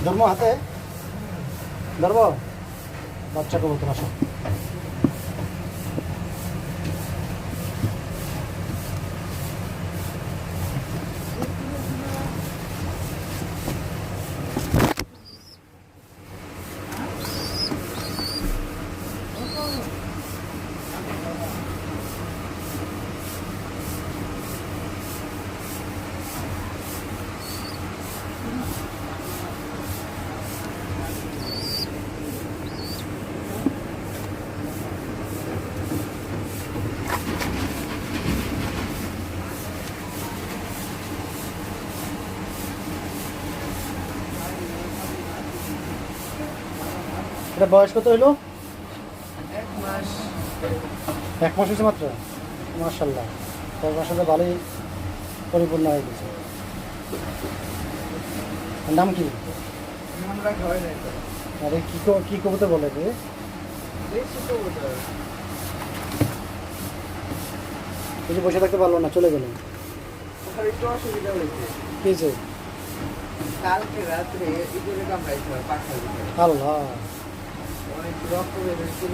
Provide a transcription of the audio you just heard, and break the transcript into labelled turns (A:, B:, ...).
A: ধর্ম হাতে ধরব বাচ্চা কবুতর আসো। এটা বয়স কত হইলো?
B: 1 মাস।
A: 1 মাস হয়েছে মাত্র। মাশাআল্লাহ, 1 মাসের সাথে ভালোই পরিপূর্ণ হয়ে গেছে। নাম কি?
B: নাম রাখা হয় নাই তো।
A: আরে কি কবুতর বলে রে?
B: দেশি কবুতর।
A: কিছু বসে থাকতে পারলো না, চলে গেল।
B: ওখানে একটু অসুবিধা হয়েছে।
A: কি হয়েছে?
B: কালকে রাত্রে ইঁদুরে কামড়াইছিল পাখার ভিতরে।
A: আল্লাহ,
B: অনেক রক্ত বের হয়েছিল।